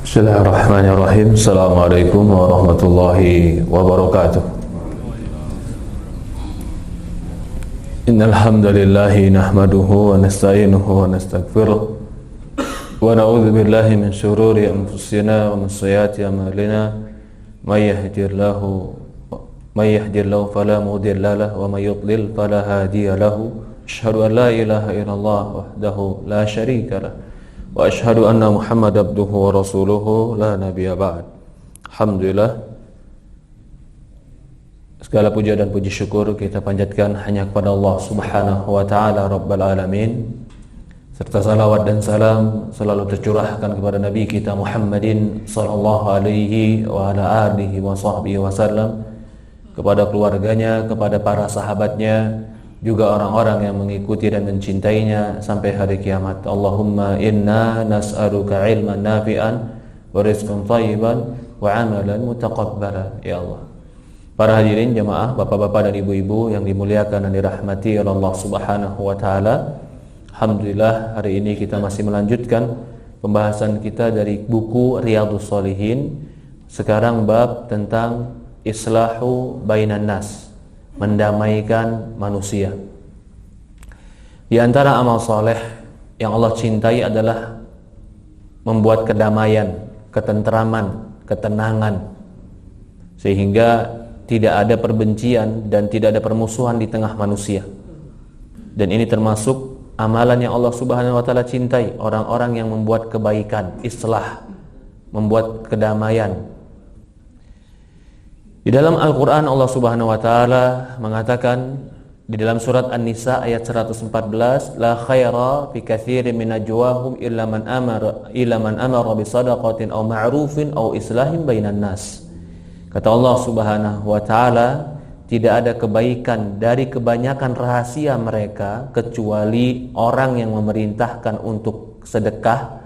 Bismillahirrahmanirrahim. Assalamualaikum warahmatullahi wabarakatuh. Innal hamdalillahi nahmaduhu wa nasta'inuhu wa nastaghfiruh wa na'udzu billahi min shururi anfusina wa min sayyiati a'malina may yahdihillahu fala mudilla lahu wa may yudlil fala hadiya lahu. Asyhadu an la ilaha illallah wahdahu la syarika lahu wa asyhadu anna Muhammad abduhu wa rasuluhu la nabiyya ba'd. Alhamdulillah, segala puja dan puji syukur kita panjatkan hanya kepada Allah Subhanahu wa taala Rabbul alamin, serta salawat dan salam selalu tercurahkan kepada Nabi kita Muhammadin sallallahu alaihi wa ala alihi wa sahbihi wasallam, kepada keluarganya, kepada para sahabatnya, juga orang-orang yang mengikuti dan mencintainya sampai hari kiamat. Allahumma inna nas'aluka ilman nafi'an wa rizqan thayyiban wa amalan mutaqabbala. Ya Allah. Para hadirin jamaah, bapak-bapak dan ibu-ibu yang dimuliakan dan dirahmati oleh Allah Subhanahu wa taala. Alhamdulillah, hari ini kita masih melanjutkan pembahasan kita dari buku Riyadhus Shalihin. Sekarang bab tentang islahu bainan nas, mendamaikan manusia. Di antara amal soleh yang Allah cintai adalah membuat kedamaian, ketentraman, ketenangan, sehingga tidak ada perbencian dan tidak ada permusuhan di tengah manusia. Dan ini termasuk amalan yang Allah Subhanahu wa taala cintai, orang-orang yang membuat kebaikan, islah, membuat kedamaian. Di dalam Al-Quran Allah Subhanahu wa taala mengatakan di dalam surat An-Nisa ayat 114, la khaira fi katsirin min najwahum illa man amara bi shadaqatin aw ma'rufin aw islahin bainan nas. Kata Allah Subhanahu wa taala, tidak ada kebaikan dari kebanyakan rahasia mereka kecuali orang yang memerintahkan untuk sedekah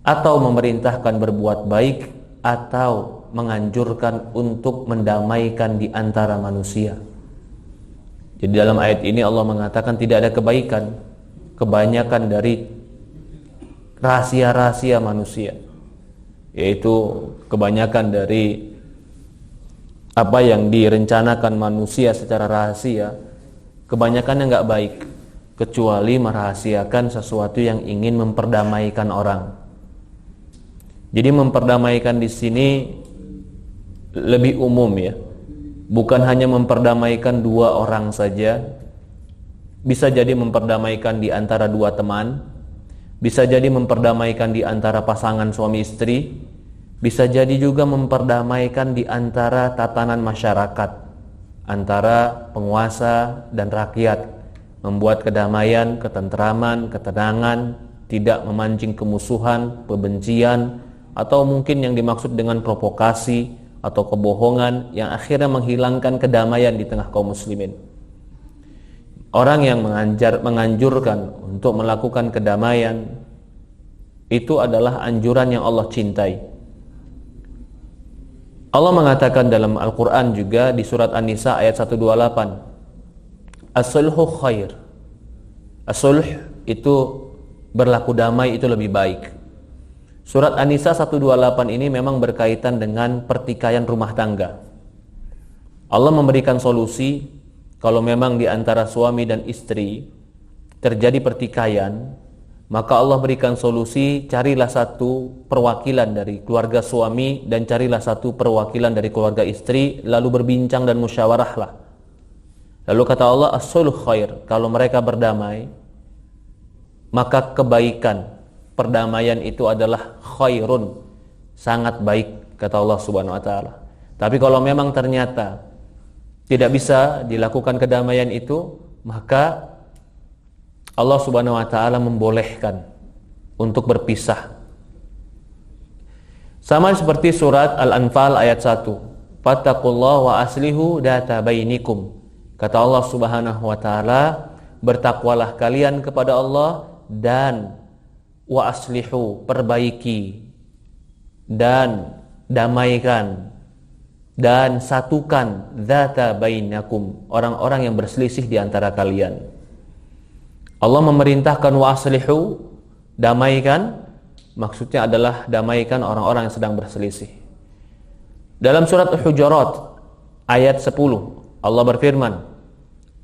atau memerintahkan berbuat baik atau menganjurkan untuk mendamaikan di antara manusia. Jadi dalam ayat ini Allah mengatakan tidak ada kebaikan kebanyakan dari rahasia-rahasia manusia, yaitu kebanyakan dari apa yang direncanakan manusia secara rahasia, kebanyakannya nggak baik kecuali merahasiakan sesuatu yang ingin memperdamaikan orang. Jadi memperdamaikan di sini lebih umum ya, bukan hanya memperdamaikan dua orang saja, bisa jadi memperdamaikan di antara dua teman, bisa jadi memperdamaikan di antara pasangan suami istri, bisa jadi juga memperdamaikan di antara tatanan masyarakat, antara penguasa dan rakyat, membuat kedamaian, ketentraman, ketenangan, tidak memancing kemusuhan, kebencian, atau mungkin yang dimaksud dengan provokasi atau kebohongan yang akhirnya menghilangkan kedamaian di tengah kaum muslimin. Orang yang menganjurkan untuk melakukan kedamaian itu adalah anjuran yang Allah cintai. Allah mengatakan dalam Al-Quran juga di surat An-Nisa ayat 128, as-sulhu khair. As-sulh itu berlaku damai itu lebih baik. Surat An-Nisa 128 ini memang berkaitan dengan pertikaian rumah tangga. Allah memberikan solusi kalau memang di antara suami dan istri terjadi pertikaian, maka Allah berikan solusi, carilah satu perwakilan dari keluarga suami dan carilah satu perwakilan dari keluarga istri, lalu berbincang dan musyawarahlah. Lalu kata Allah, as-sulh khair, kalau mereka berdamai, maka kebaikan, perdamaian itu adalah khairun, sangat baik, kata Allah Subhanahu wa taala. Tapi kalau memang ternyata tidak bisa dilakukan kedamaian itu, maka Allah Subhanahu wa taala membolehkan untuk berpisah. Sama seperti surat Al-Anfal ayat 1, fattaqullaha wa aslihu data bainikum. Kata Allah Subhanahu wa taala, bertakwalah kalian kepada Allah dan wa aslihu, perbaiki dan damaikan dan satukan dzata bainakum, orang-orang yang berselisih di antara kalian. Allah memerintahkan wa aslihu, damaikan, Maksudnya adalah damaikan orang-orang yang sedang berselisih. Dalam surat Al-Hujurat ayat 10, Allah berfirman,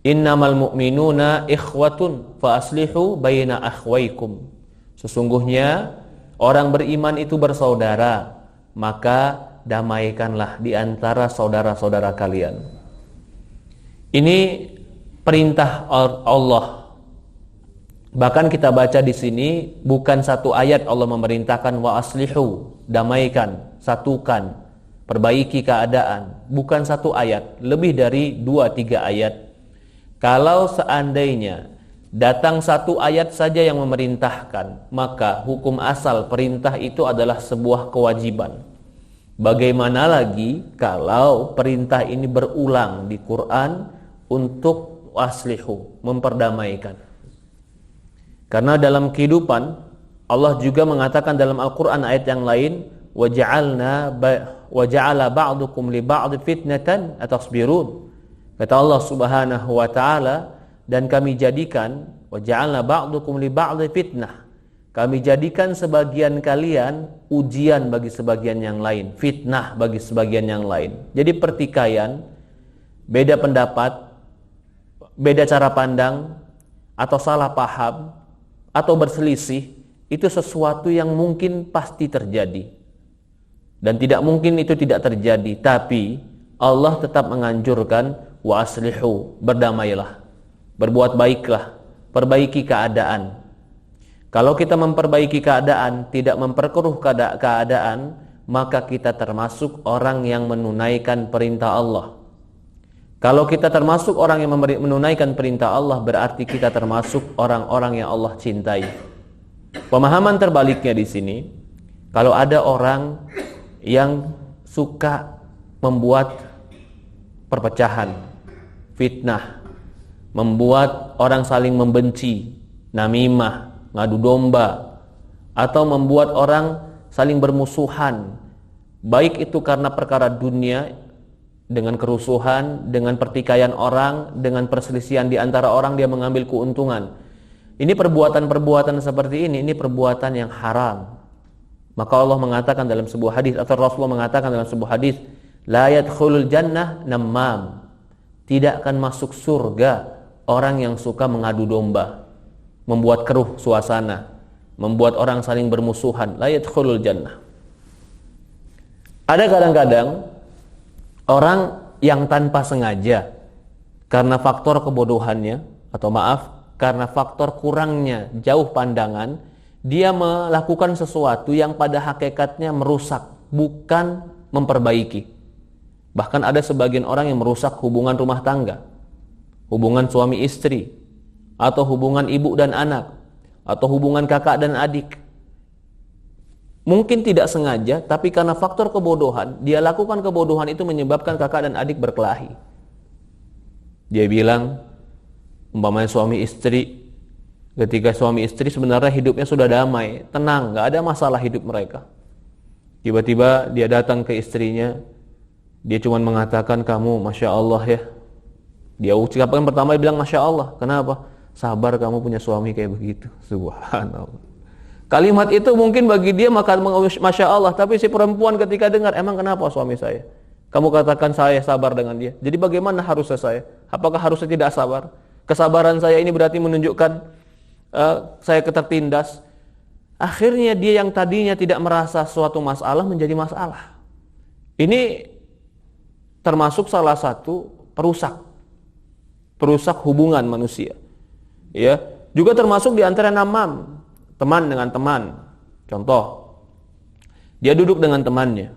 "Innamal mu'minuna ikhwatun fa aslihu baina akhwaykum." Sesungguhnya orang beriman itu bersaudara, maka damaikanlah di antara saudara-saudara kalian. Ini perintah Allah. Bahkan kita baca di sini bukan satu ayat Allah memerintahkan wa aslihu, damaikan, satukan, perbaiki keadaan. Bukan satu ayat, lebih dari 2-3 ayat. Kalau seandainya datang satu ayat saja yang memerintahkan, maka hukum asal perintah itu adalah sebuah kewajiban. Bagaimana lagi kalau perintah ini berulang di Quran untuk aslihu, memperdamaikan. Karena dalam kehidupan Allah juga mengatakan dalam Al-Quran ayat yang lain, waja'ala ba'dukum li ba'd fitnatan atasbirun. Kata Allah Subhanahu wa taala, dan kami jadikan waja'alna ba'dukum li ba'd fitnah. Kami jadikan sebagian kalian ujian bagi sebagian yang lain, fitnah bagi sebagian yang lain. Jadi pertikaian, beda pendapat, beda cara pandang, atau salah paham, atau berselisih, itu sesuatu yang mungkin pasti terjadi. Dan tidak mungkin itu tidak terjadi, tapi Allah tetap menganjurkan wa aslihu, berdamailah, berbuat baiklah, perbaiki keadaan. Kalau kita memperbaiki keadaan, tidak memperkeruh keadaan, maka kita termasuk orang yang menunaikan perintah Allah. Kalau kita termasuk orang yang menunaikan perintah Allah, berarti kita termasuk orang-orang yang Allah cintai. Pemahaman terbaliknya di sini, kalau ada orang yang suka membuat perpecahan, fitnah, membuat orang saling membenci, namimah, ngadu domba, atau membuat orang saling bermusuhan, baik itu karena perkara dunia, dengan kerusuhan, dengan pertikaian orang, dengan perselisihan di antara orang, dia mengambil keuntungan. Ini perbuatan-perbuatan seperti ini perbuatan yang haram. Maka Allah mengatakan dalam sebuah hadis, atau Rasulullah mengatakan dalam sebuah hadis, la yadkhulul jannah namam. Tidak akan masuk surga orang yang suka mengadu domba, membuat keruh suasana, membuat orang saling bermusuhan. La yadkhulul jannah. Ada kadang-kadang orang yang tanpa sengaja, karena faktor kebodohannya, atau maaf, karena faktor kurangnya jauh pandangan, dia melakukan sesuatu yang pada hakikatnya merusak, bukan memperbaiki. Bahkan ada sebagian orang yang merusak hubungan rumah tangga, hubungan suami istri, atau hubungan ibu dan anak, atau hubungan kakak dan adik. Mungkin tidak sengaja, tapi karena faktor kebodohan, dia lakukan kebodohan itu menyebabkan kakak dan adik berkelahi. Dia bilang, umpamanya suami istri, ketika suami istri sebenarnya hidupnya sudah damai, tenang, gak ada masalah hidup mereka. Tiba-tiba dia datang ke istrinya, dia cuma mengatakan, kamu Masya Allah ya. Dia ucapkan pertama, dia bilang Masya Allah. Kenapa? Sabar kamu punya suami kayak begitu. Subhanallah. Kalimat itu mungkin bagi dia maka Masya Allah, tapi si perempuan ketika dengar, emang kenapa suami saya? Kamu katakan saya sabar dengan dia. Jadi bagaimana harusnya saya? Apakah harusnya tidak sabar? Kesabaran saya ini berarti menunjukkan saya ketertindas. Akhirnya dia yang tadinya tidak merasa suatu masalah menjadi masalah. Ini termasuk salah satu perusak hubungan manusia. Ya, juga termasuk di antara namam, teman dengan teman. Contoh, dia duduk dengan temannya.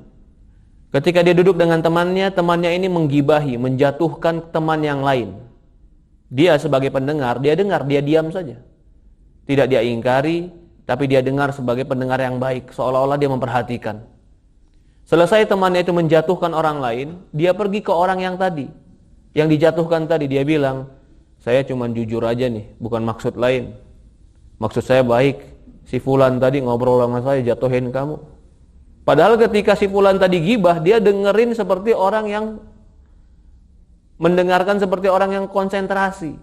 Ketika dia duduk dengan temannya ini menggibahi, menjatuhkan teman yang lain. Dia sebagai pendengar, dia dengar, dia diam saja. Tidak dia ingkari, tapi dia dengar sebagai pendengar yang baik, seolah-olah dia memperhatikan. Selesai temannya itu menjatuhkan orang lain, dia pergi ke orang yang tadi, yang dijatuhkan tadi. Dia bilang, saya cuma jujur aja nih, bukan maksud lain. Maksud saya baik. Si fulan tadi ngobrol sama saya, jatuhin kamu. Padahal ketika si fulan tadi gibah, dia dengerin seperti orang yang mendengarkan, seperti orang yang konsentrasi.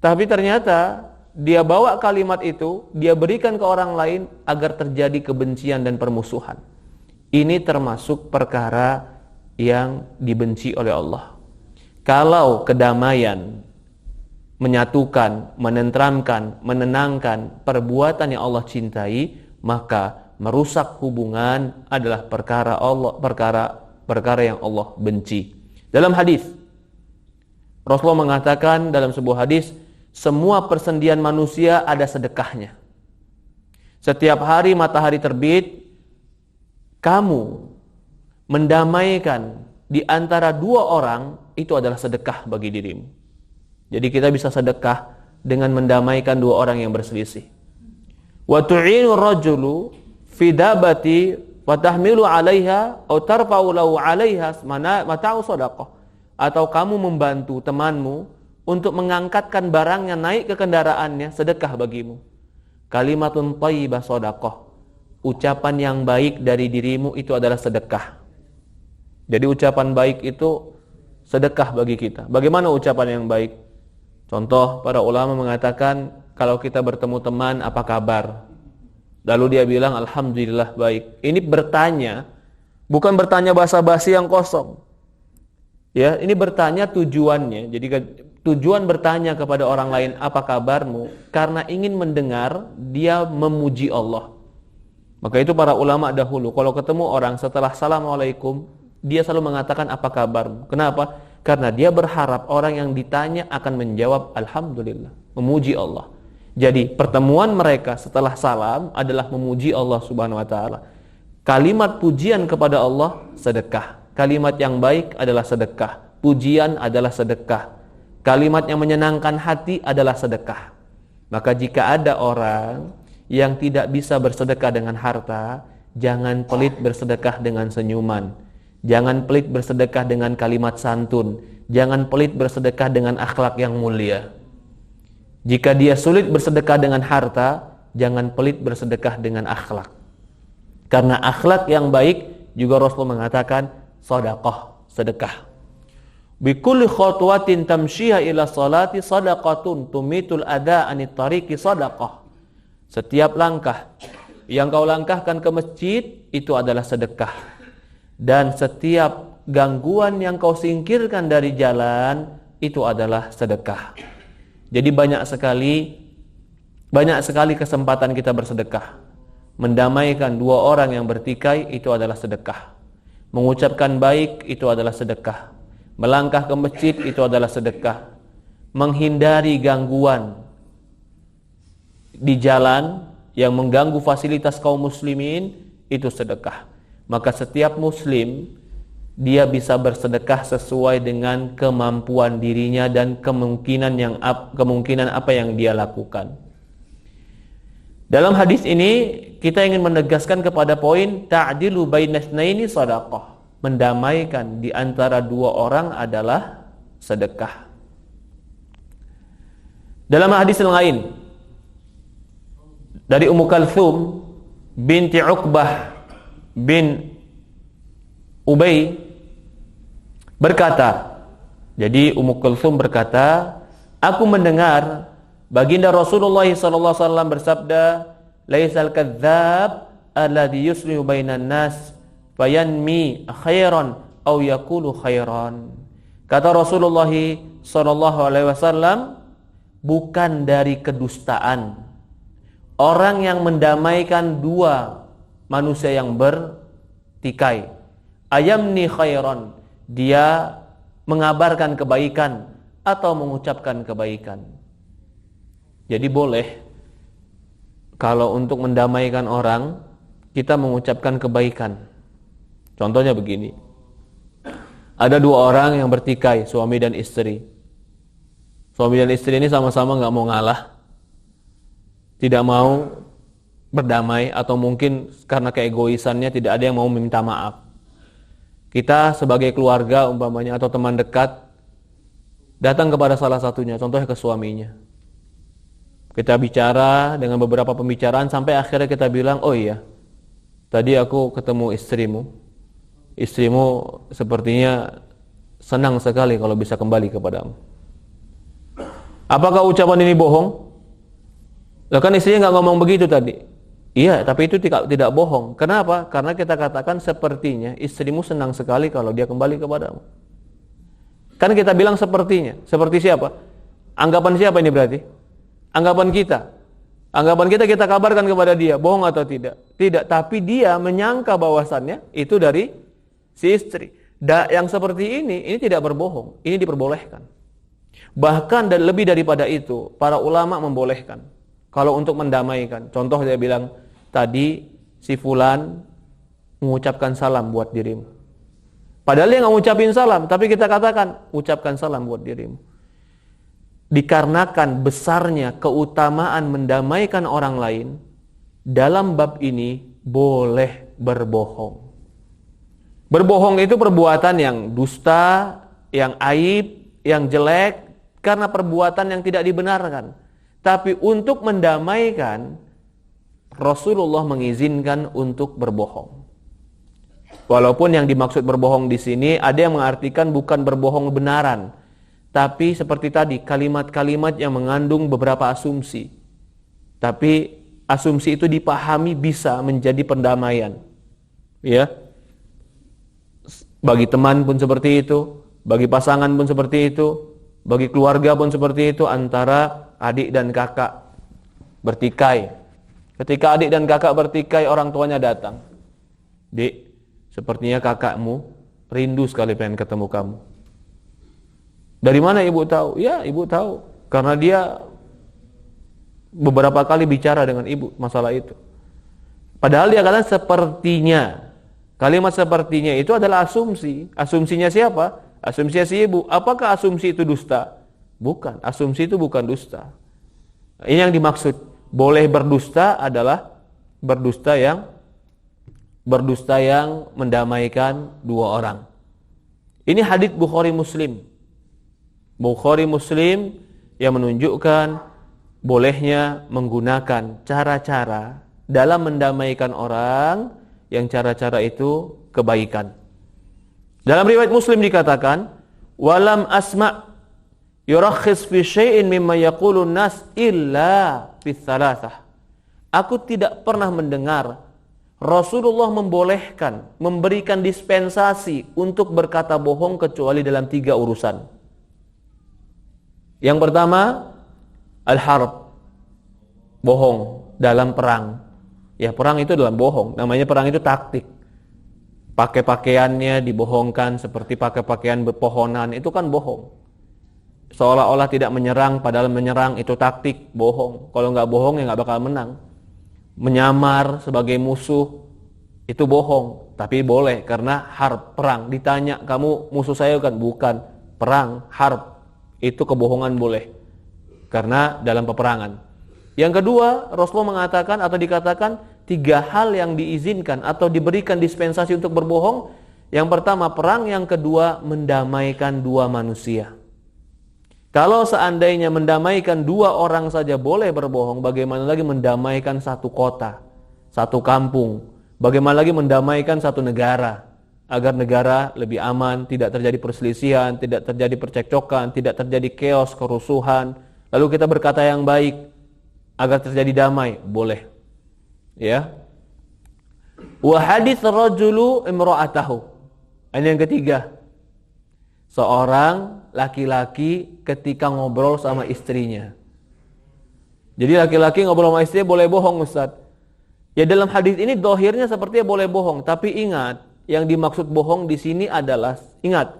Tapi ternyata dia bawa kalimat itu, dia berikan ke orang lain agar terjadi kebencian dan permusuhan. Ini termasuk perkara yang dibenci oleh Allah. Kalau kedamaian, menyatukan, menenteramkan, menenangkan perbuatan yang Allah cintai, maka merusak hubungan adalah perkara yang Allah benci. Dalam hadis, Rasulullah mengatakan dalam sebuah hadis, semua persendian manusia ada sedekahnya. Setiap hari matahari terbit, kamu mendamaikan di antara dua orang, itu adalah sedekah bagi dirimu. Jadi kita bisa sedekah dengan mendamaikan dua orang yang berselisih. Wa tu'inu rajulu fi dabati wa tahmilu 'alaiha aw tarfa'u lahu 'alaiha mata'u shadaqah. Atau kamu membantu temanmu untuk mengangkatkan barangnya naik ke kendaraannya, sedekah bagimu. Kalimatun thayyibah shadaqah. Ucapan yang baik dari dirimu itu adalah sedekah. Jadi ucapan baik itu sedekah bagi kita. Bagaimana ucapan yang baik? Contoh, para ulama mengatakan kalau kita bertemu teman, apa kabar? Lalu dia bilang alhamdulillah baik. Ini bertanya, bukan bertanya basa-basi yang kosong. Ya, ini bertanya tujuannya. Jadi tujuan bertanya kepada orang lain apa kabarmu karena ingin mendengar dia memuji Allah. Maka itu para ulama dahulu kalau ketemu orang setelah assalamualaikum, dia selalu mengatakan apa kabarmu. Kenapa? Karena dia berharap orang yang ditanya akan menjawab alhamdulillah, memuji Allah. Jadi pertemuan mereka setelah salam adalah memuji Allah Subhanahu wa taala. Kalimat pujian kepada Allah sedekah. Kalimat yang baik adalah sedekah. Pujian adalah sedekah. Kalimat yang menyenangkan hati adalah sedekah. Maka jika ada orang yang tidak bisa bersedekah dengan harta, jangan pelit bersedekah dengan senyuman. Jangan pelit bersedekah dengan kalimat santun. Jangan pelit bersedekah dengan akhlak yang mulia. Jika dia sulit bersedekah dengan harta, jangan pelit bersedekah dengan akhlak. Karena akhlak yang baik juga Rasul mengatakan shadaqah, sedekah. Bi kulli khatwatin tamshiha ila salati shadaqatun tumitul ada anit tariqi shadaqah. Setiap langkah yang kau langkahkan ke masjid itu adalah sedekah. Dan setiap gangguan yang kau singkirkan dari jalan itu adalah sedekah. Jadi banyak sekali kesempatan kita bersedekah. Mendamaikan dua orang yang bertikai itu adalah sedekah. Mengucapkan baik itu adalah sedekah. Melangkah ke masjid itu adalah sedekah. Menghindari gangguan di jalan yang mengganggu fasilitas kaum muslimin itu sedekah. Maka setiap muslim dia bisa bersedekah sesuai dengan kemampuan dirinya dan kemungkinan apa yang dia lakukan. Dalam hadis ini kita ingin menegaskan kepada poin ta'dilu bainasnaini shadaqah. Mendamaikan di antara dua orang adalah sedekah. Dalam hadis yang lain dari Ummu Kalthum binti Uqbah bin Ubay berkata, jadi Ummu Kulthum berkata, aku mendengar baginda Rasulullah SAW bersabda, laisal kadzdzab alladhi yuslihu bainan nas fayanmi khairan aw yaqulu khairan. Kata Rasulullah SAW, bukan dari kedustaan orang yang mendamaikan dua manusia yang bertikai. Ayamni khairan, dia mengabarkan kebaikan atau mengucapkan kebaikan. Jadi boleh kalau untuk mendamaikan orang kita mengucapkan kebaikan. Contohnya begini. Ada dua orang yang bertikai, suami dan istri. Suami dan istri ini sama-sama gak mau ngalah, tidak mau berdamai, atau mungkin karena keegoisannya tidak ada yang mau meminta maaf. Kita sebagai keluarga umpamanya atau teman dekat datang kepada salah satunya, contohnya ke suaminya. Kita bicara dengan beberapa pembicaraan sampai akhirnya kita bilang, oh iya, tadi aku ketemu istrimu sepertinya senang sekali kalau bisa kembali kepadamu. Apakah ucapan ini bohong? Lah kan istrinya nggak ngomong begitu tadi. Iya, tapi itu tidak bohong. Kenapa? Karena kita katakan sepertinya istrimu senang sekali kalau dia kembali kepadamu. Kan kita bilang sepertinya. Seperti siapa? Anggapan siapa ini berarti? Anggapan kita. Anggapan kita kabarkan kepada dia, bohong atau tidak? Tidak, tapi dia menyangka bahwasannya itu dari si istri. Yang seperti ini tidak berbohong, ini diperbolehkan. Bahkan dan lebih daripada itu, para ulama membolehkan. Kalau untuk mendamaikan, contoh dia bilang, tadi si fulan mengucapkan salam buat dirimu. Padahal dia nggak ngucapin salam, tapi kita katakan, ucapkan salam buat dirimu. Dikarenakan besarnya keutamaan mendamaikan orang lain, dalam bab ini boleh berbohong. Berbohong itu perbuatan yang dusta, yang aib, yang jelek, karena perbuatan yang tidak dibenarkan. Tapi untuk mendamaikan, Rasulullah mengizinkan untuk berbohong. Walaupun yang dimaksud berbohong di sini ada yang mengartikan bukan berbohong benaran, tapi seperti tadi kalimat-kalimat yang mengandung beberapa asumsi. Tapi asumsi itu dipahami bisa menjadi pendamaian. Ya. Bagi teman pun seperti itu, bagi pasangan pun seperti itu, bagi keluarga pun seperti itu, antara adik dan kakak bertikai. Ketika adik dan kakak bertikai, orang tuanya datang. Dik, sepertinya kakakmu rindu sekali pengen ketemu kamu. Dari mana ibu tahu? Ya, ibu tahu karena dia beberapa kali bicara dengan ibu masalah itu. Padahal dia katakan sepertinya. Kalimat sepertinya itu adalah asumsi. Asumsinya siapa? Asumsinya si ibu. Apakah asumsi itu dusta? Bukan. Asumsi itu bukan dusta. Ini yang dimaksud. Boleh berdusta adalah berdusta yang mendamaikan dua orang. Ini hadits Bukhari Muslim. Bukhari Muslim yang menunjukkan bolehnya menggunakan cara-cara dalam mendamaikan orang yang cara-cara itu kebaikan. Dalam riwayat Muslim dikatakan, walam asma' yurakhis fi syai'in mimma yaqulun nas illa fi thalathah. Aku tidak pernah mendengar Rasulullah membolehkan, memberikan dispensasi untuk berkata bohong kecuali dalam 3 urusan. Yang pertama, al-harb, bohong dalam perang. Ya, perang itu dalam bohong. Namanya perang itu taktik. Pakai pakaiannya dibohongkan seperti pakai pakaian berpohonan, itu kan bohong. Seolah-olah tidak menyerang, padahal menyerang, itu taktik, bohong. Kalau nggak bohong ya nggak bakal menang. Menyamar sebagai musuh, itu bohong. Tapi boleh, karena harb, perang. Ditanya, kamu musuh saya kan? Bukan. Perang, harb, itu kebohongan boleh. Karena dalam peperangan. Yang kedua, Rasulullah mengatakan atau dikatakan 3 hal yang diizinkan atau diberikan dispensasi untuk berbohong. Yang pertama perang, yang kedua mendamaikan 2 manusia. Kalau seandainya mendamaikan 2 orang saja boleh berbohong, bagaimana lagi mendamaikan 1 kota, 1 kampung, bagaimana lagi mendamaikan 1 negara, agar negara lebih aman, tidak terjadi perselisihan, tidak terjadi percekcokan, tidak terjadi chaos, kerusuhan. Lalu kita berkata yang baik agar terjadi damai, boleh. Ya. Wa hadits rajulu imra'atahu. Ini yang ketiga. Seorang laki-laki ketika ngobrol sama istrinya. Jadi laki-laki ngobrol sama istrinya boleh bohong, Ustaz. Ya, dalam hadis ini dohirnya sepertinya boleh bohong, tapi ingat, yang dimaksud bohong di sini adalah, ingat,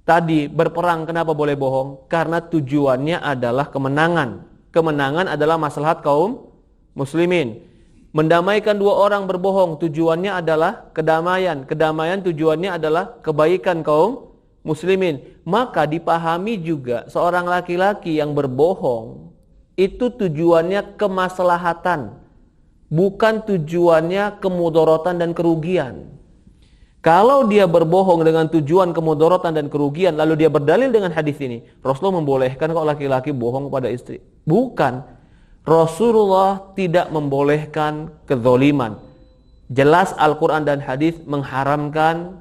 tadi berperang kenapa boleh bohong? Karena tujuannya adalah kemenangan. Kemenangan adalah maslahat kaum muslimin. Mendamaikan 2 orang berbohong tujuannya adalah kedamaian. Kedamaian tujuannya adalah kebaikan kaum muslimin. Maka dipahami juga seorang laki-laki yang berbohong itu tujuannya kemaslahatan, bukan tujuannya kemudaratan dan kerugian. Kalau dia berbohong dengan tujuan kemudaratan dan kerugian, lalu dia berdalil dengan hadis ini, Rasulullah membolehkan kok laki-laki bohong kepada istri. Bukan. Rasulullah tidak membolehkan kezoliman. Jelas Al-Quran dan hadis mengharamkan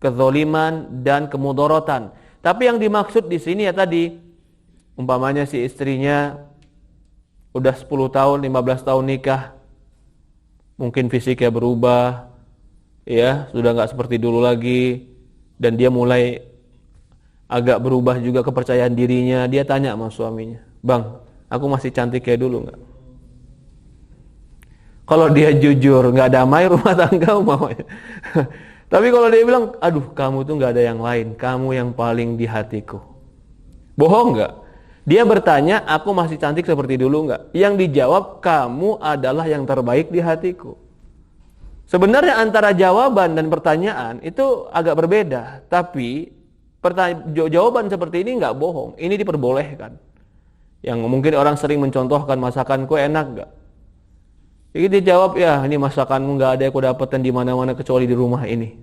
kezoliman dan kemudaratan. Tapi yang dimaksud di sini ya tadi, umpamanya si istrinya udah 10 tahun, 15 tahun nikah, mungkin fisiknya berubah, ya, sudah nggak seperti dulu lagi, dan dia mulai agak berubah juga kepercayaan dirinya. Dia tanya sama suaminya, "Bang, aku masih cantik kayak dulu nggak?" Kalau dia jujur, nggak damai rumah tangga maunya. Tapi kalau dia bilang, "Aduh, kamu tuh nggak ada yang lain, kamu yang paling di hatiku." Bohong nggak? Dia bertanya, "Aku masih cantik seperti dulu nggak?" Yang dijawab, "Kamu adalah yang terbaik di hatiku." Sebenarnya antara jawaban dan pertanyaan itu agak berbeda, tapi jawaban seperti ini nggak bohong, ini diperbolehkan. Yang mungkin orang sering mencontohkan, "Masakanku enak nggak?" Jadi dia jawab, "Ya, ini masakanmu nggak ada yang aku dapatkan di mana-mana kecuali di rumah ini."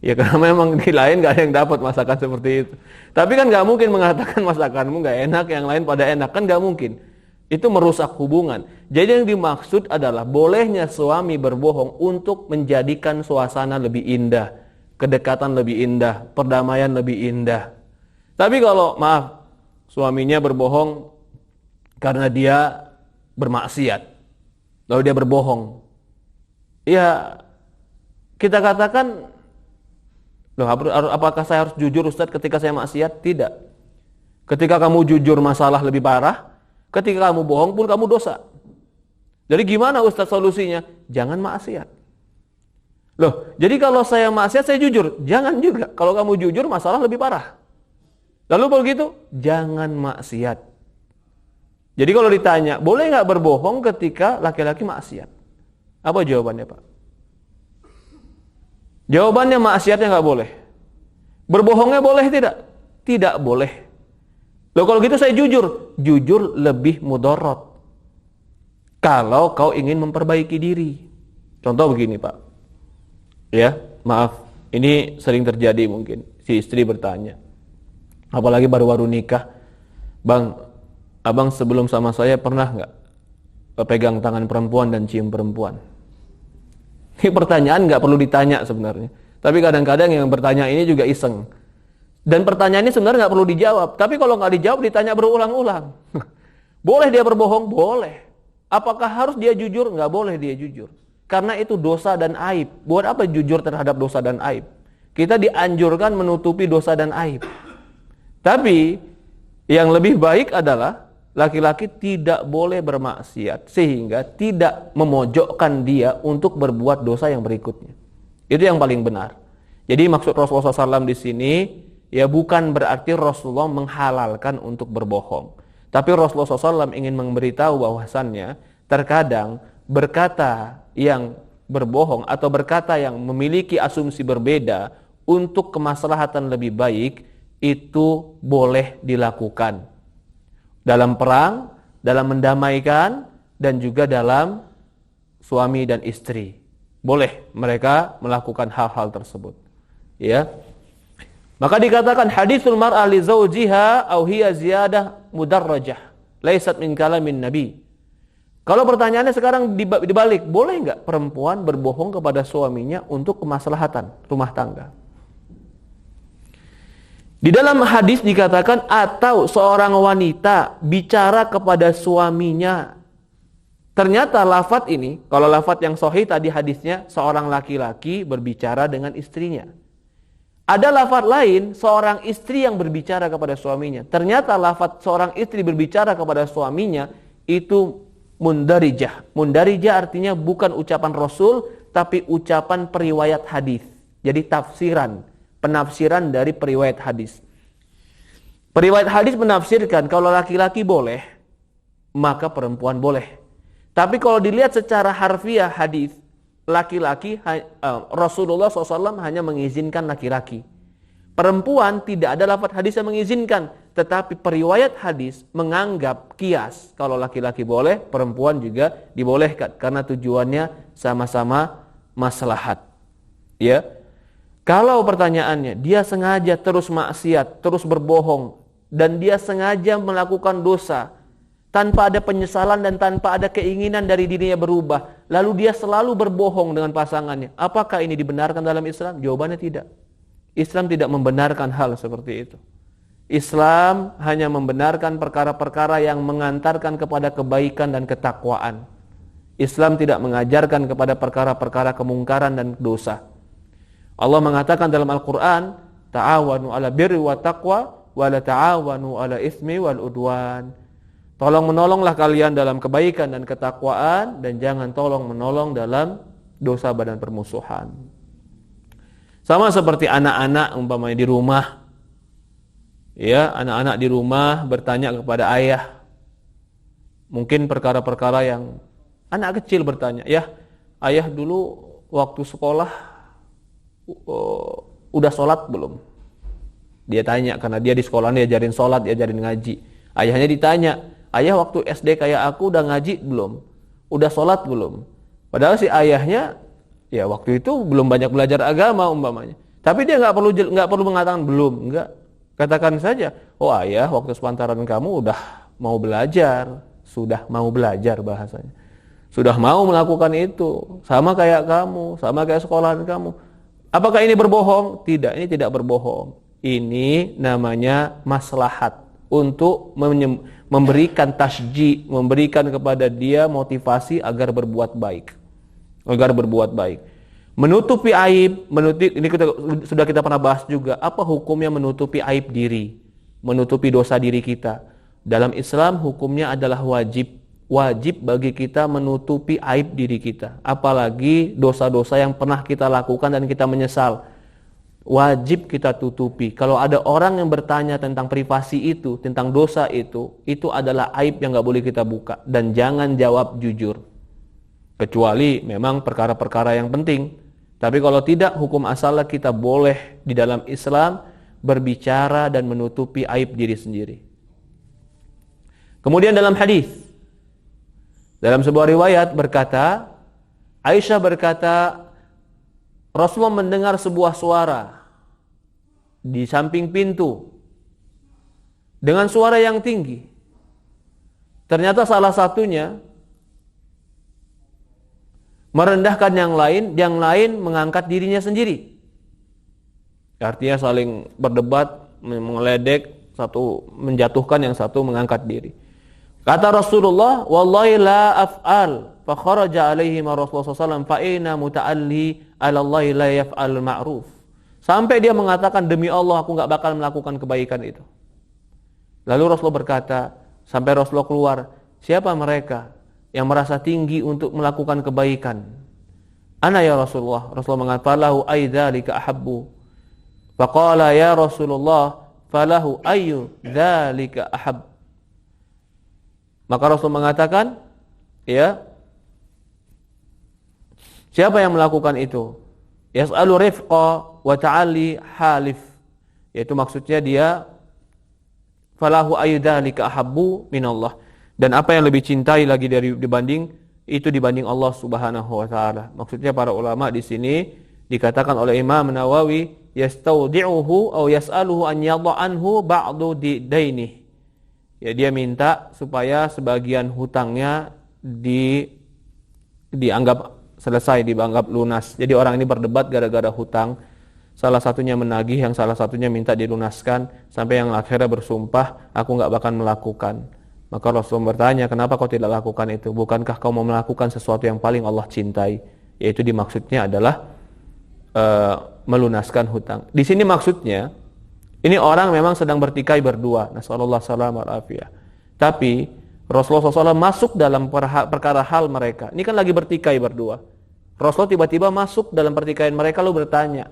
Ya karena memang di lain nggak ada yang dapat masakan seperti itu. Tapi kan nggak mungkin mengatakan masakanmu nggak enak, yang lain pada enak, kan nggak mungkin. Itu merusak hubungan. Jadi yang dimaksud adalah bolehnya suami berbohong untuk menjadikan suasana lebih indah, kedekatan lebih indah, perdamaian lebih indah. Tapi kalau maaf, suaminya berbohong karena dia bermaksiat, lalu dia berbohong, ya kita katakan, "Loh, apakah saya harus jujur Ustadz ketika saya maksiat?" Tidak. Ketika kamu jujur masalah lebih parah, ketika kamu bohong pun kamu dosa. Jadi gimana Ustadz solusinya? Jangan maksiat. Loh, jadi kalau saya maksiat saya jujur? Jangan juga. Kalau kamu jujur masalah lebih parah. Lalu begitu, jangan maksiat. Jadi kalau ditanya, boleh nggak berbohong ketika laki-laki maksiat? Apa jawabannya, Pak? Jawabannya maksiatnya nggak boleh. Berbohongnya boleh tidak? Tidak boleh. Loh, kalau gitu saya jujur. Jujur lebih mudarat kalau kau ingin memperbaiki diri. Contoh begini, Pak. Ya, maaf. Ini sering terjadi mungkin. Si istri bertanya, apalagi baru-baru nikah, "Bang, abang sebelum sama saya pernah nggak pegang tangan perempuan dan cium perempuan?" Ini pertanyaan nggak perlu ditanya sebenarnya. Tapi kadang-kadang yang bertanya ini juga iseng. Dan pertanyaan ini sebenarnya nggak perlu dijawab. Tapi kalau nggak dijawab, ditanya berulang-ulang. Boleh dia berbohong? Boleh. Apakah harus dia jujur? Nggak boleh dia jujur. Karena itu dosa dan aib. Buat apa jujur terhadap dosa dan aib? Kita dianjurkan menutupi dosa dan aib. Tapi yang lebih baik adalah laki-laki tidak boleh bermaksiat sehingga tidak memojokkan dia untuk berbuat dosa yang berikutnya. Itu yang paling benar. Jadi maksud Rasulullah SAW di sini ya bukan berarti Rasulullah menghalalkan untuk berbohong. Tapi Rasulullah SAW ingin memberitahu bahwasannya terkadang berkata yang berbohong atau berkata yang memiliki asumsi berbeda untuk kemaslahatan lebih baik itu boleh dilakukan. Dalam perang, dalam mendamaikan, dan juga dalam suami dan istri. Boleh mereka melakukan hal-hal tersebut. Ya. Maka dikatakan hadisul mar'a li zawjiha aw hiya ziyadah mudarrajah, laisat min kalamin nabi. Kalau pertanyaannya sekarang dibalik, boleh enggak perempuan berbohong kepada suaminya untuk kemaslahatan rumah tangga? Di dalam hadis dikatakan atau seorang wanita bicara kepada suaminya. Ternyata lafadz ini, kalau lafadz yang sahih tadi hadisnya seorang laki-laki berbicara dengan istrinya. Ada lafadz lain seorang istri yang berbicara kepada suaminya. Ternyata lafadz seorang istri berbicara kepada suaminya itu mundarijah. Mundarijah artinya bukan ucapan Rasul tapi ucapan periwayat hadis. Jadi tafsiran. Penafsiran dari periwayat hadis. Periwayat hadis menafsirkan kalau laki-laki boleh, maka perempuan boleh. Tapi kalau dilihat secara harfiah hadis, laki-laki Rasulullah SAW hanya mengizinkan laki-laki. Perempuan tidak ada lafaz hadis yang mengizinkan, tetapi periwayat hadis menganggap kias kalau laki-laki boleh, perempuan juga dibolehkan karena tujuannya sama-sama maslahat. Ya. Kalau pertanyaannya, dia sengaja terus maksiat, terus berbohong, dan dia sengaja melakukan dosa, tanpa ada penyesalan dan tanpa ada keinginan dari dirinya berubah, lalu dia selalu berbohong dengan pasangannya, apakah ini dibenarkan dalam Islam? Jawabannya tidak. Islam tidak membenarkan hal seperti itu. Islam hanya membenarkan perkara-perkara yang mengantarkan kepada kebaikan dan ketakwaan. Islam tidak mengajarkan kepada perkara-perkara kemungkaran dan dosa. Allah mengatakan dalam Al-Quran, ta'awanu ala birri wa taqwa, wa la ta'awanu ala ismi wal udwan. Tolong menolonglah kalian dalam kebaikan dan ketakwaan, dan jangan tolong menolong dalam dosa dan permusuhan. Sama seperti anak-anak umpamanya di rumah. Ya, anak-anak di rumah bertanya kepada ayah. Mungkin perkara-perkara yang anak kecil bertanya, "Ya, ayah dulu waktu sekolah udah sholat belum?" Dia tanya karena dia di sekolah diajarin sholat, diajarin ngaji. Ayahnya ditanya, "Ayah waktu SD kayak aku udah ngaji belum? Udah sholat belum?" Padahal si ayahnya ya waktu itu belum banyak belajar agama umpamanya. Tapi dia nggak perlu mengatakan belum, enggak. Katakan saja, "Oh ayah, waktu sepantaran kamu udah mau belajar, sudah mau belajar," bahasanya. Sudah mau melakukan itu, sama kayak kamu, sama kayak sekolahan kamu. Apakah ini berbohong? Tidak, ini tidak berbohong. Ini namanya maslahat untuk memberikan tasji, memberikan kepada dia motivasi agar berbuat baik. Agar berbuat baik. Menutupi aib, ini sudah kita pernah bahas juga. Apa hukumnya menutupi aib diri, menutupi dosa diri kita? Dalam Islam hukumnya adalah wajib. Wajib bagi kita menutupi aib diri kita. Apalagi dosa-dosa yang pernah kita lakukan dan kita menyesal. Wajib kita tutupi. Kalau ada orang yang bertanya tentang privasi itu, tentang dosa itu adalah aib yang gak boleh kita buka. Dan jangan jawab jujur. Kecuali memang perkara-perkara yang penting. Tapi kalau tidak, hukum asalnya kita boleh di dalam Islam berbicara dan menutupi aib diri sendiri. Kemudian dalam hadis, dalam sebuah riwayat berkata, Aisyah berkata, Rasulullah mendengar sebuah suara di samping pintu dengan suara yang tinggi. Ternyata salah satunya merendahkan yang lain mengangkat dirinya sendiri. Artinya saling berdebat, mengeledek, satu menjatuhkan, yang satu mengangkat diri. Kata Rasulullah, "Wallahi la af'al." Fa kharaja alaihi Rasulullah sallallahu alaihi wasallam, "Fa ina muta'alli 'ala Allah la yaf'al ma'ruf." Sampai dia mengatakan, "Demi Allah aku enggak bakal melakukan kebaikan itu." Lalu Rasulullah berkata, sampai Rasulullah keluar, "Siapa mereka yang merasa tinggi untuk melakukan kebaikan?" "Ana ya Rasulullah." Rasulullah mengatakan, "Falahu aidzalika ahabbu." Faqala ya Rasulullah, "Falahu ayyu dzalika ahab." Maka Rasul mengatakan, ya, siapa yang melakukan itu? Yas'alu rifqa wa ta'alli halif. Yaitu maksudnya dia falahu ayyu dzalika ahabbu minallah. Dan apa yang lebih cintai lagi dibanding Allah Subhanahu wa taala. Maksudnya para ulama di sini dikatakan oleh Imam Nawawi, yastaudi'uhu aw yas'aluhu an yadh'anhu ba'du daini. Ya, dia minta supaya sebagian hutangnya dianggap selesai, dianggap lunas. Jadi orang ini berdebat gara-gara hutang. Salah satunya menagih, yang salah satunya minta dilunaskan, sampai yang akhirnya bersumpah, "Aku enggak bakal melakukan." Maka Rasulullah bertanya, "Kenapa kau tidak lakukan itu? Bukankah kau mau melakukan sesuatu yang paling Allah cintai?" Yaitu dimaksudnya adalah melunaskan hutang. Di sini maksudnya, ini orang memang sedang bertikai berdua. Nasallallahu salam wal afiyah. Tapi Rasulullah SAW masuk dalam perkara hal mereka. Ini kan lagi bertikai berdua. Rasulullah tiba-tiba masuk dalam pertikaian mereka lalu bertanya.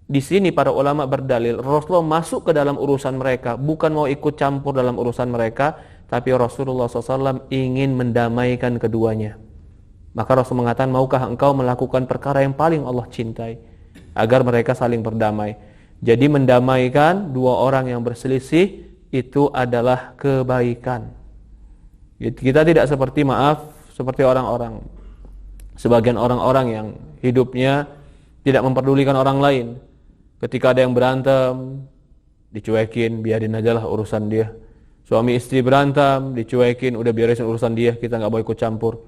Di sini para ulama berdalil, Rasulullah masuk ke dalam urusan mereka, bukan mau ikut campur dalam urusan mereka, tapi Rasulullah SAW ingin mendamaikan keduanya. Maka Rasul mengatakan, "Maukah engkau melakukan perkara yang paling Allah cintai?" Agar mereka saling berdamai. Jadi mendamaikan dua orang yang berselisih itu adalah kebaikan. Kita tidak seperti orang-orang, sebagian orang-orang yang hidupnya tidak memperdulikan orang lain. Ketika ada yang berantem, dicuekin, biarin aja lah urusan dia. Suami istri berantem, dicuekin, udah biarin urusan dia, kita gak boleh ikut campur.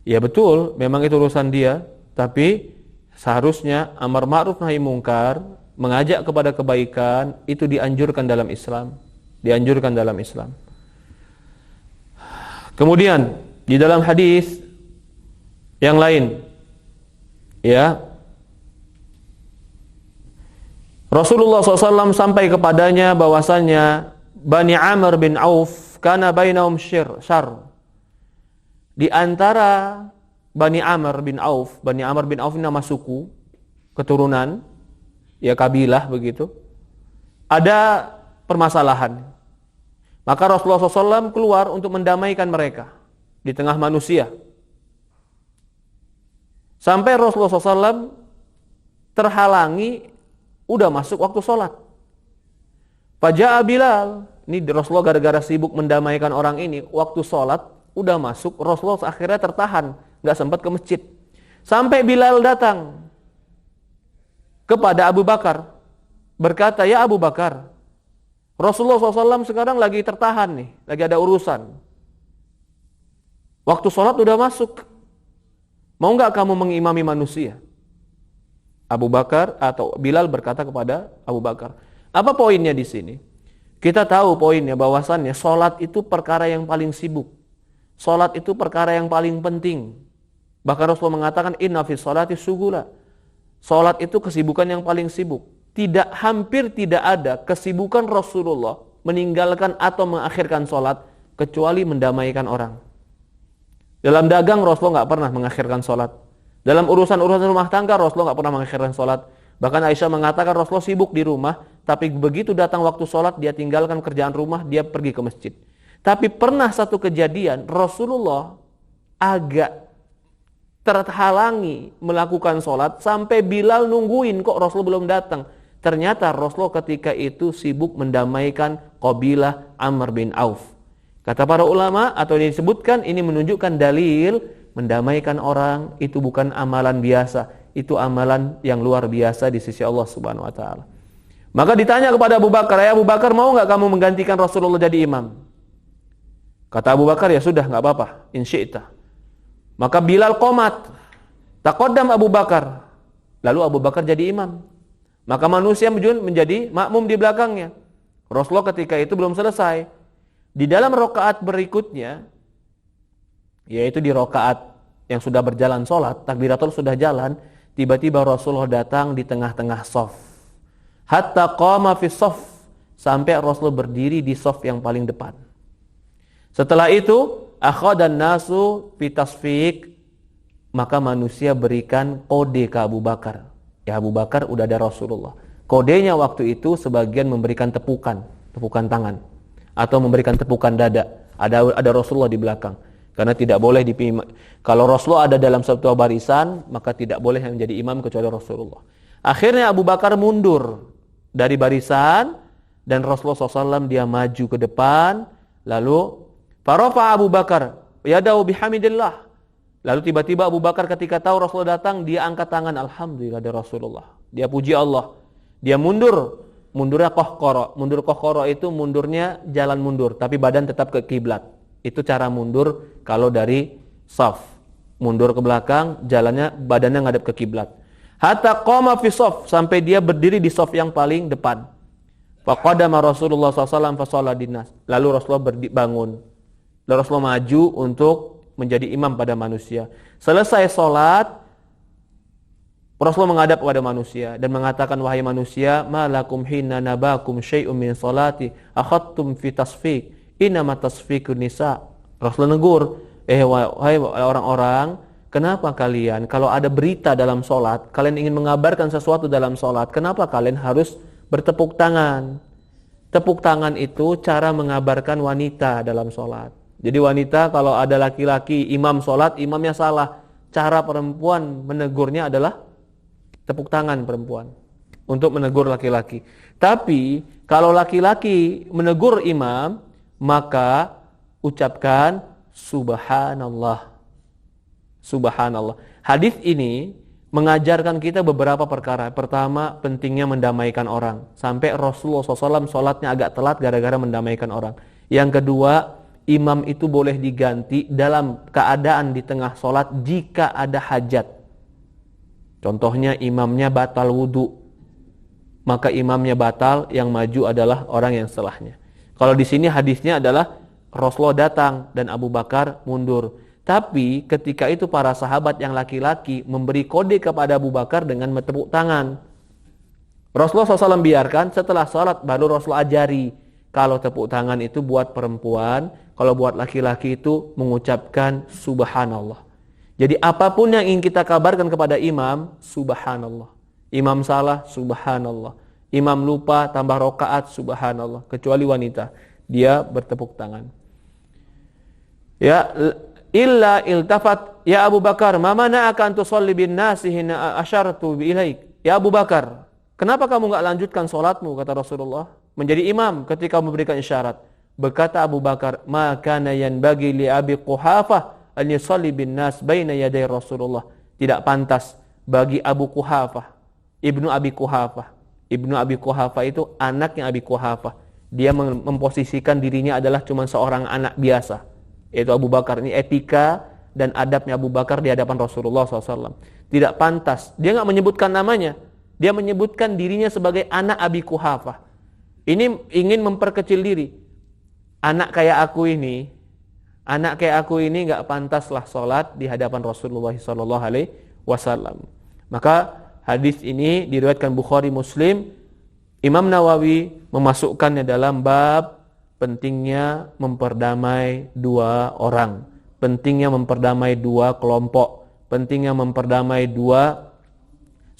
Ya betul, memang itu urusan dia, tapi seharusnya amar ma'ruf nahi mungkar, mengajak kepada kebaikan, itu dianjurkan dalam Islam. dianjurkan dalam Islam. Kemudian di dalam hadis yang lain, ya, Rasulullah SAW sampai kepadanya bahwasannya Bani Amr bin Auf kana bainahum syarr. Di antara Bani Amr bin Auf ini nama suku, keturunan, ya kabilah begitu. Ada permasalahan. Maka Rasulullah SAW keluar untuk mendamaikan mereka di tengah manusia. Sampai Rasulullah SAW terhalangi, udah masuk waktu sholat. Faja'a Bilal, ini Rasulullah gara-gara sibuk mendamaikan orang ini, waktu sholat udah masuk, Rasulullah akhirnya tertahan, gak sempat ke masjid. Sampai Bilal datang kepada Abu Bakar, berkata, "Ya Abu Bakar, Rasulullah SAW sekarang lagi tertahan nih, lagi ada urusan. Waktu sholat udah masuk, mau gak kamu mengimami manusia?" Abu Bakar atau Bilal berkata kepada Abu Bakar, apa poinnya di sini? Kita tahu poinnya bahwasannya sholat itu perkara yang paling sibuk. Sholat itu perkara yang paling penting. Bahkan Rasulullah mengatakan inna fi sholati syugula. Sholat itu kesibukan yang paling sibuk. Hampir tidak ada kesibukan Rasulullah meninggalkan atau mengakhirkan sholat kecuali mendamaikan orang. Dalam dagang Rasulullah nggak pernah mengakhirkan sholat. Dalam urusan-urusan rumah tangga Rasulullah nggak pernah mengakhirkan sholat. Bahkan Aisyah mengatakan Rasulullah sibuk di rumah, tapi begitu datang waktu sholat dia tinggalkan kerjaan rumah, dia pergi ke masjid. Tapi pernah satu kejadian Rasulullah agak terhalangi melakukan sholat sampai Bilal nungguin kok Rasulullah belum datang. Ternyata Rasulullah ketika itu sibuk mendamaikan kabilah Amr bin Auf. Kata para ulama atau disebutkan ini menunjukkan dalil mendamaikan orang itu bukan amalan biasa. Itu amalan yang luar biasa di sisi Allah Subhanahu wa taala. Maka ditanya kepada Abu Bakar, "Ya Abu Bakar, mau enggak kamu menggantikan Rasulullah jadi imam?" Kata Abu Bakar, "Ya sudah, enggak apa-apa, in syi'ta." Maka Bilal qomat. Taqaddam Abu Bakar. Lalu Abu Bakar jadi imam. Maka manusia menjadi makmum di belakangnya. Rasulullah ketika itu belum selesai. Di dalam rakaat berikutnya, yaitu di rakaat yang sudah berjalan sholat, takbiratul sudah jalan, tiba-tiba Rasulullah datang di tengah-tengah shaf. Hatta qama fi shaf, sampai Rasulullah berdiri di shaf yang paling depan. Setelah itu, akhadan nasu fi tasfiq, maka manusia berikan kode ke Abu Bakar. Ya Abu Bakar, udah ada Rasulullah. Kodenya waktu itu sebagian memberikan tepukan tangan atau memberikan tepukan dada. Ada Rasulullah di belakang. Karena tidak boleh kalau Rasulullah ada dalam satu barisan, maka tidak boleh yang menjadi imam kecuali Rasulullah. Akhirnya Abu Bakar mundur dari barisan dan Rasulullah SAW dia maju ke depan. Lalu farafa Abu Bakar yadahu bihamidillah. Lalu tiba-tiba Abu Bakar ketika tahu Rasulullah datang, dia angkat tangan, alhamdulillah ada Rasulullah. Dia puji Allah. Dia mundurnya kohkoro. Mundur kohkoro itu mundurnya jalan mundur, tapi badan tetap ke kiblat. Itu cara mundur kalau dari shaf. Mundur ke belakang, jalannya badannya ngadep ke kiblat. Hatta qama fi shaf, sampai dia berdiri di shaf yang paling depan. Faqadama Rasulullah SAW fa shalla dinnas. Lalu Rasulullah bangun. Lalu Rasulullah maju untuk menjadi imam pada manusia. Selesai salat, Rasulullah menghadap kepada manusia dan mengatakan, wahai manusia, malakum hina nabakum syai'un min salati akhadtum fi tasfiq. Inama tasfiqun nisa. Rasulullah negur, wahai orang-orang, kenapa kalian kalau ada berita dalam solat, kalian ingin mengabarkan sesuatu dalam solat, kenapa kalian harus bertepuk tangan? Tepuk tangan itu cara mengabarkan wanita dalam solat. Jadi wanita kalau ada laki-laki imam solat, imamnya salah. Cara perempuan menegurnya adalah tepuk tangan perempuan untuk menegur laki-laki. Tapi kalau laki-laki menegur imam, maka ucapkan subhanallah. Subhanallah. Hadis ini mengajarkan kita beberapa perkara. Pertama, pentingnya mendamaikan orang. Sampai Rasulullah SAW sholatnya agak telat gara-gara mendamaikan orang. Yang kedua, imam itu boleh diganti dalam keadaan di tengah sholat jika ada hajat. Contohnya imamnya batal wudu, maka imamnya batal, yang maju adalah orang yang setelahnya. Kalau di sini hadisnya adalah Rasulullah datang dan Abu Bakar mundur. Tapi ketika itu para sahabat yang laki-laki memberi kode kepada Abu Bakar dengan bertepuk tangan. Rasulullah SAW biarkan, setelah sholat baru Rasulullah ajari. Kalau tepuk tangan itu buat perempuan, kalau buat laki-laki itu mengucapkan subhanallah. Jadi apapun yang ingin kita kabarkan kepada imam, subhanallah. Imam salah, subhanallah. Imam lupa, tambah rokaat, subhanallah. Kecuali wanita, dia bertepuk tangan. Ya, illa iltafat, ya Abu Bakar, ma mana'aka an tusalli bin nasi hina asyartu bi ilaik. Ya Abu Bakar, kenapa kamu enggak lanjutkan salatmu, kata Rasulullah, menjadi imam ketika memberikan isyarat. Berkata Abu Bakar, ma kana yanbaghi li Abi Quhafah an yusalli bin nas baina yaday Rasulullah. Tidak pantas bagi Abu Quhafah, Ibnu Abi Quhafah. Ibnu Abi Quhafah itu anaknya Abi Quhafah. Dia memposisikan dirinya adalah cuma seorang anak biasa, yaitu Abu Bakar. Ini etika dan adabnya Abu Bakar di hadapan Rasulullah SAW. Tidak pantas. Dia nggak menyebutkan namanya. Dia menyebutkan dirinya sebagai anak Abi Quhafah. Ini ingin memperkecil diri. Anak kayak aku ini nggak pantaslah sholat di hadapan Rasulullah SAW. Maka hadis ini diriwayatkan Bukhari Muslim. Imam Nawawi memasukkannya dalam bab pentingnya memperdamai dua orang, pentingnya memperdamai dua kelompok, pentingnya memperdamai dua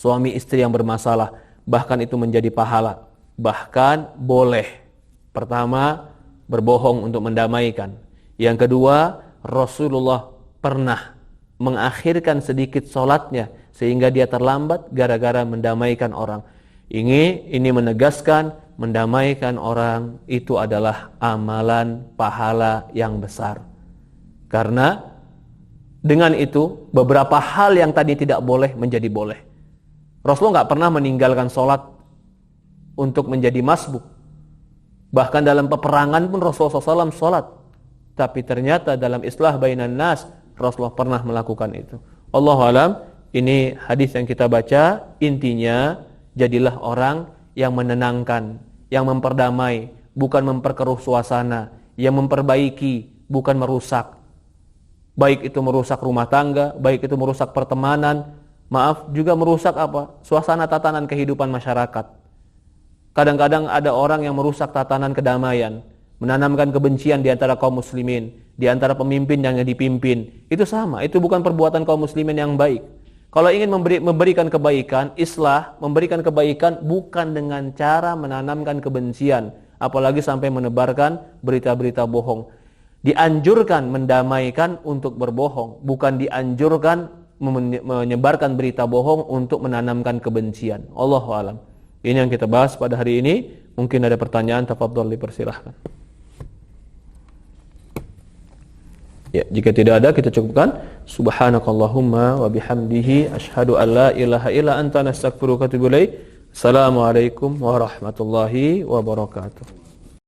suami istri yang bermasalah. Bahkan itu menjadi pahala. Bahkan boleh. Pertama, berbohong untuk mendamaikan. Yang kedua, Rasulullah pernah mengakhirkan sedikit sholatnya sehingga dia terlambat gara-gara mendamaikan orang. Ini menegaskan mendamaikan orang itu adalah amalan pahala yang besar. Karena dengan itu beberapa hal yang tadi tidak boleh menjadi boleh. Rasulullah nggak pernah meninggalkan sholat untuk menjadi masbuk. Bahkan dalam peperangan pun Rasulullah SAW sholat. Tapi ternyata dalam islah bainan nas Rasulullah pernah melakukan itu. Allahu a'lam. Ini hadis yang kita baca, intinya jadilah orang yang menenangkan, yang memperdamai, bukan memperkeruh suasana, yang memperbaiki, bukan merusak. Baik itu merusak rumah tangga, baik itu merusak pertemanan, juga merusak suasana tatanan kehidupan masyarakat. Kadang-kadang ada orang yang merusak tatanan kedamaian, menanamkan kebencian di antara kaum muslimin, di antara pemimpin yang dipimpin. Itu sama, itu bukan perbuatan kaum muslimin yang baik. Kalau ingin memberikan kebaikan, islah, memberikan kebaikan bukan dengan cara menanamkan kebencian, apalagi sampai menebarkan berita-berita bohong. Dianjurkan mendamaikan untuk berbohong, bukan dianjurkan menyebarkan berita bohong untuk menanamkan kebencian. Allahu a'lam. Ini yang kita bahas pada hari ini. Mungkin ada pertanyaan, tafadhol dipersilahkan. Ya, jika tidak ada kita cukupkan. Subhanakallahumma wa bihamdihi asyhadu an la ilaha illa anta nastaghfiruka wa atubu ilaik. Assalamualaikum warahmatullahi wabarakatuh.